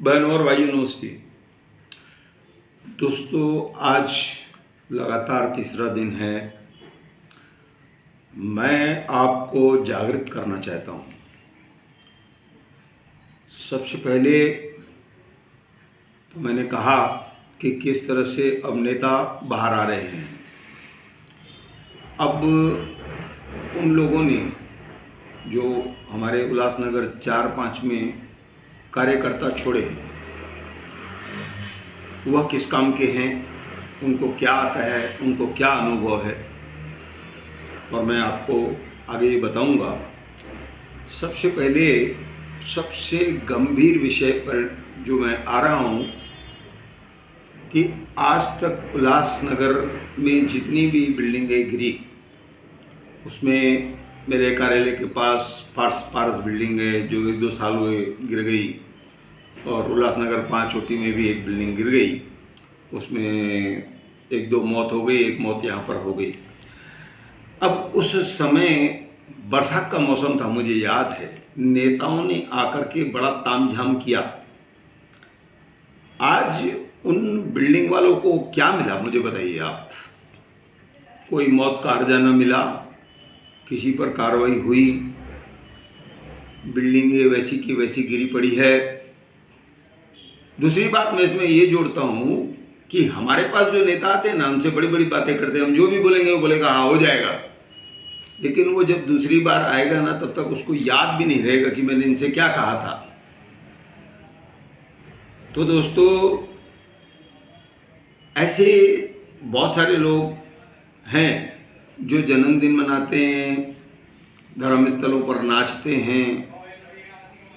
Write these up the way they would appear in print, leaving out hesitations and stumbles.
बहनों और भाइयों नमस्ते। दोस्तों, आज लगातार तीसरा दिन है। मैं आपको जागृत करना चाहता हूँ। सबसे पहले तो मैंने कहा कि किस तरह से अब नेता बाहर आ रहे हैं। अब उन लोगों ने जो हमारे उल्लासनगर 4-5 में कार्यकर्ता छोड़े, वह किस काम के हैं, उनको क्या आता है, उनको क्या अनुभव है, और मैं आपको आगे ये बताऊंगा। सबसे पहले सबसे गंभीर विषय पर जो मैं आ रहा हूँ कि आज तक उल्लासनगर में जितनी भी बिल्डिंगें गिरी, उसमें मेरे कार्यालय के पास पारस बिल्डिंग है जो 1-2 साल हुए गिर गई, और उल्लासनगर 5 चोटी में भी एक बिल्डिंग गिर गई। उसमें 1-2 मौत हो गई, एक मौत यहाँ पर हो गई। अब उस समय बरसात का मौसम था, मुझे याद है, नेताओं ने आकर के बड़ा तामझाम किया। आज उन बिल्डिंग वालों को क्या मिला, मुझे बताइए आप। कोई मौत का हर्जा न मिला, किसी पर कार्रवाई हुई, बिल्डिंगें वैसी की वैसी गिरी पड़ी है। दूसरी बात मैं इसमें ये जोड़ता हूँ कि हमारे पास जो नेता आते हैं ना, हमसे बड़ी बड़ी बातें करते हैं, हम जो भी बोलेंगे वो बोलेगा हाँ हो जाएगा, लेकिन वो जब दूसरी बार आएगा ना, तब तक उसको याद भी नहीं रहेगा कि मैंने इनसे क्या कहा था। तो दोस्तों, ऐसे बहुत सारे लोग हैं जो जन्मदिन मनाते हैं, धर्मस्थलों पर नाचते हैं।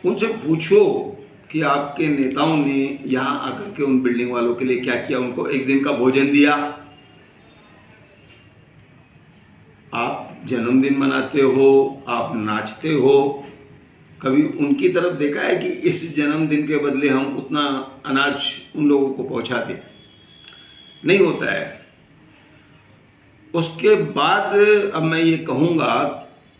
उनसे पूछो कि आपके नेताओं ने यहाँ आकर के उन बिल्डिंग वालों के लिए क्या किया, उनको एक दिन का भोजन दिया। आप जन्मदिन मनाते हो, आप नाचते हो, कभी उनकी तरफ देखा है कि इस जन्मदिन के बदले हम उतना अनाज उन लोगों को पहुंचा दें? नहीं होता है। उसके बाद अब मैं ये कहूँगा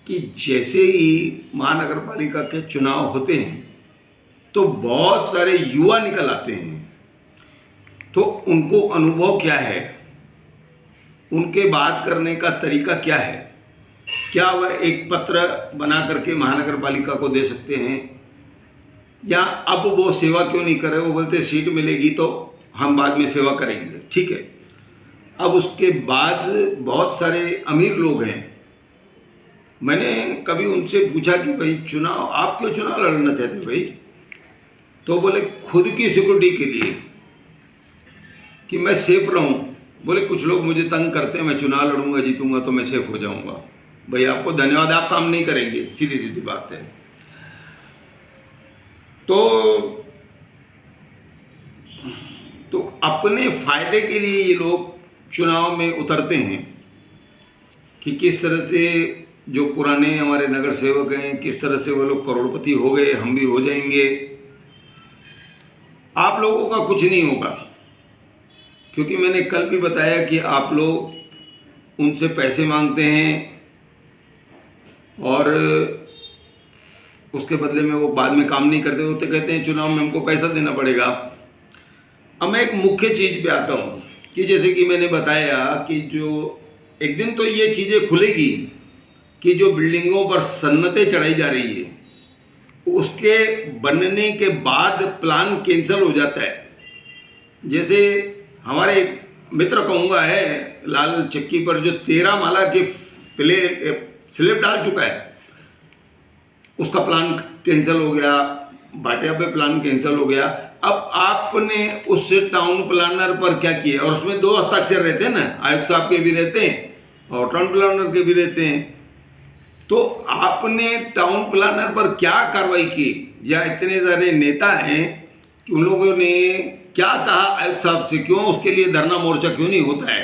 कि जैसे ही महानगर पालिका के चुनाव होते हैं तो बहुत सारे युवा निकल आते हैं। तो उनको अनुभव क्या है, उनके बात करने का तरीका क्या है, क्या वह एक पत्र बना करके महानगर पालिका को दे सकते हैं, या अब वो सेवा क्यों नहीं कर रहे? वो बोलते सीट मिलेगी तो हम बाद में सेवा करेंगे, ठीक है। अब उसके बाद बहुत सारे अमीर लोग हैं। मैंने कभी उनसे पूछा कि भाई चुनाव, आप क्यों चुनाव लड़ना चाहते भाई? तो बोले खुद की सिक्योरिटी के लिए, कि मैं सेफ रहूं। बोले कुछ लोग मुझे तंग करते हैं, मैं चुनाव लड़ूंगा, जीतूंगा तो मैं सेफ हो जाऊंगा। भाई आपको धन्यवाद, आप काम नहीं करेंगे, सीधी सीधी बात है। तो अपने फायदे के लिए ये लोग चुनाव में उतरते हैं कि किस तरह से जो पुराने हमारे नगर सेवक हैं, किस तरह से वो लोग करोड़पति हो गए, हम भी हो जाएंगे। आप लोगों का कुछ नहीं होगा, क्योंकि मैंने कल भी बताया कि आप लोग उनसे पैसे मांगते हैं और उसके बदले में वो बाद में काम नहीं करते होते, कहते हैं चुनाव में हमको पैसा देना पड़ेगा। अब मैं एक मुख्य चीज़ पे आता हूँ कि जैसे कि मैंने बताया कि जो एक दिन तो ये चीज़ें खुलेगी कि जो बिल्डिंगों पर सन्नतें चढ़ाई जा रही है, उसके बनने के बाद प्लान कैंसिल हो जाता है। जैसे हमारे एक मित्र कहूँगा है लाल चक्की पर जो 13 माला के स्लेब डाल चुका है, उसका प्लान कैंसिल हो गया, भाटिया पे प्लान कैंसिल हो गया। अब आपने उस टाउन प्लानर पर क्या किया? और उसमें 2 हस्ताक्षर रहते हैं ना, आयुक्त साहब के भी रहते हैं और टाउन प्लानर के भी रहते हैं। तो आपने टाउन प्लानर पर क्या कार्रवाई की? या इतने सारे नेता हैं कि उन लोगों ने क्या कहा आयुक्त साहब से? क्यों उसके लिए धरना मोर्चा क्यों नहीं होता है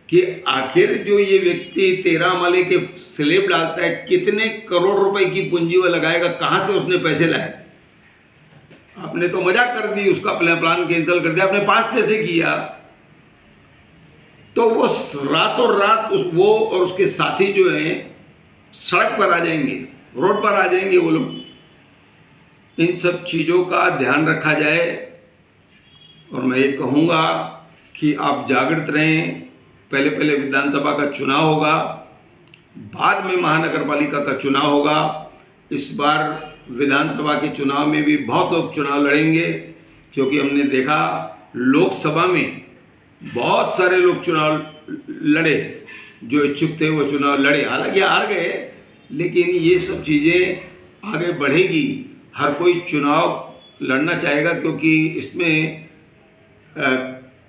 कि आखिर जो ये व्यक्ति 13 माले के स्लेब डालता है, कितने करोड़ रुपए की पूंजी वो लगाएगा, कहाँ से उसने पैसे लाए? आपने तो मजाक कर दी, उसका प्लान कैंसिल कर दिया। आपने पास कैसे किया? तो वो रातों रात वो और उसके साथी जो हैं सड़क पर आ जाएंगे, रोड पर आ जाएंगे वो लोग। इन सब चीज़ों का ध्यान रखा जाए। और मैं ये कहूँगा कि आप जागृत रहें। पहले पहले विधानसभा का चुनाव होगा, बाद में महानगर पालिका का चुनाव होगा। इस बार विधानसभा के चुनाव में भी बहुत लोग चुनाव लड़ेंगे, क्योंकि हमने देखा लोकसभा में बहुत सारे लोग चुनाव लड़े, जो इच्छुक थे वो चुनाव लड़े, हालांकि हार गए, लेकिन ये सब चीज़ें आगे बढ़ेगी। हर कोई चुनाव लड़ना चाहेगा, क्योंकि इसमें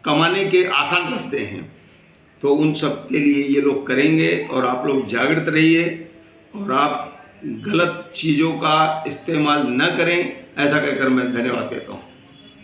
कमाने के आसान रास्ते हैं। तो उन सब के लिए ये लोग करेंगे, और आप लोग जागृत रहिए और आप गलत चीज़ों का इस्तेमाल न करें। ऐसा कहकर मैं धन्यवाद कहता हूँ।